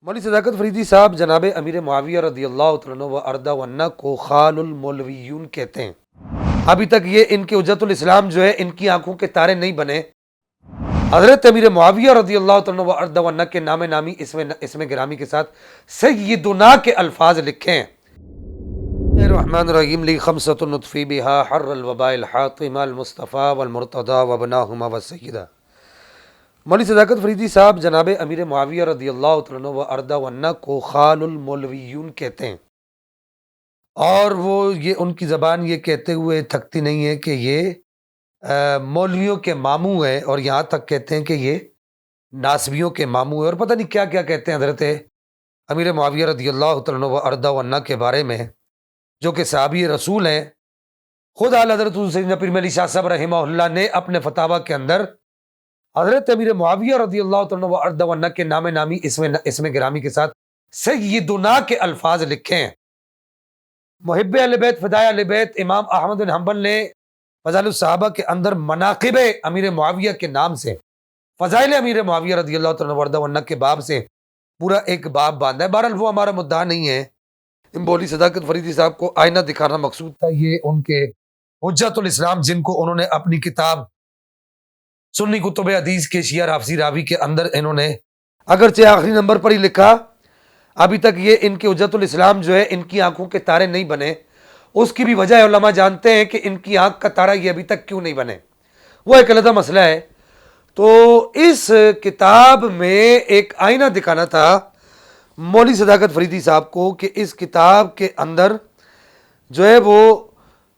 मौलवी सदाकत फरीदी साहब जनाब अमीर मुआविया रदी अल्लाह तआला व अर्दा वन्ना को खालुल मौलवियून कहते हैं। अभी तक ये इनके हुज्जतुल इस्लाम जो है इनकी आंखों के तारे नहीं बने। हजरत अमीर मुआविया रदी अल्लाह तआला व अर्दा वन्ना के नामे नामी इसमें गिरामी के साथ सय्यदुना के अल्फाज लिखे हैं। रहमान रहीम ली खमसतुन नुत्फी बिहा हर्रल वबाइल हातिमा अल मुस्तफ़ा वल मुर्तदा व बनाहुमा व सय्यदा। मौलवी सदाकत फरीदी साहब जनाब अमीर मुआविया रदी अल्लाह तआला व अर्दा वन्ना को खालुल मौलवियून कहते हैं, और वो ये उनकी ज़बान ये कहते हुए थकती नहीं है कि ये मौलवियों के मामू हैं, और यहाँ तक कहते हैं कि ये नासबियों के मामू हैं, और पता नहीं क्या क्या कहते हैं हज़रत अमीर मुआविया रदी अल्लाह तआला व अर्दा वन्ना के बारे में, जो कि सहाबी रसूल हैं। खुद आला हज़रत सैयदना पीर अली शाह साहब रहमहुल्लाह ने अपने फतावा के अंदर हज़रत अमीर मुआविया रदी अल्लाह तआला व अर्दा वन्ना के नामे नामी इसमें गिरामी के साथ सय्यदुना के अल्फाज लिखे हैं। मुहिब्बे अहले बैत फ़िदाए अहले बैत इमाम अहमद बिन हंबल ने फ़ज़ाइलुस सहाबा के अंदर मनाक़िब अमीर मुआविया के नाम से फ़ज़ाइल अमीर मुआविया रदी अल्लाह तआला व अर्दा वन्ना के बाब से पूरा एक बाब बांधा है। बहरहाल वो हमारा मुद्दा नहीं है। मौलवी सदाकत फरीदी साहब को आईना दिखाना मकसूद था। ये उनके हुज्जतुल इस्लाम, जिनको उन्होंने अपनी किताब सुन्नी कुतुब हदीस के शिया राफसी रावी के अंदर इन्होंने अगरचे आखिरी नंबर पर ही लिखा, अभी तक ये इनके हुज्जतुल इस्लाम जो है इनकी आंखों के तारे नहीं बने। उसकी भी वजह उलमा जानते हैं कि इनकी आंख का तारा ये अभी तक क्यों नहीं बने, वो एक अलग मसला है। तो इस किताब में एक आईना दिखाना था मौलवी सदाकत फरीदी साहब को कि इस किताब के अंदर जो है वो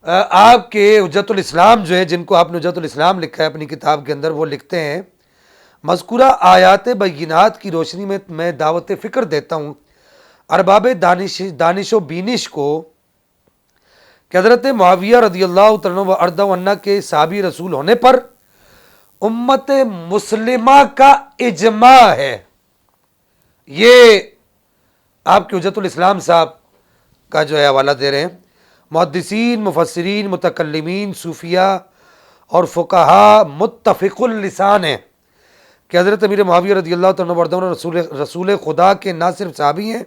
आपके हुज्जतुल इस्लाम जो है, जिनको आपने हुज्जतुल इस्लाम लिखा है अपनी किताब के अंदर, वो लिखते हैं मज़कूरा आयात बय्यिनात की रोशनी में मैं दावत फ़िक्र देता हूँ अरबाब दानिश व बीनिश को कि हज़रत मुआविया रदी अल्लाह तआला व अर्दा वन्ना के साहबी रसूल होने पर उम्मत मुस्लिमा का इजमा है। ये आपके हुज्जतुल इस्लाम साहब का जो है हवाला दे रहे हैं। मुहद्दिसीन, मुफस्सिरीन, मुतकल्लिमीन, सूफिया और फ़ुक़हा मुत्तफ़िक़ुल लिसान हैं कि हज़रत अमीर मुआविया रदी अल्लाह तआला अन्हु रसूल खुदा के ना सिर्फ साहबी हैं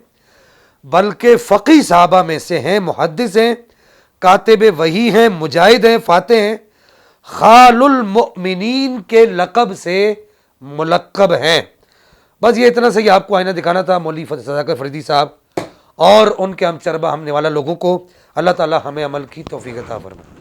बल्कि फ़क़ीह साहबा में से हैं, मुहद्दिस हैं, कातिब वही हैं, मुजाहिद हैं, फ़ातिह हैं, खालुल मुमिनीन के लक़ब से मुलक़ब हैं। बस ये इतना सही आपको आईना दिखाना था मौलवी सदाकत फरीदी साहब और उनके हम चरबा हमने वाला लोगों को। अल्लाह ताला हमें अमल की तौफ़ीक़ अता फ़रमाए।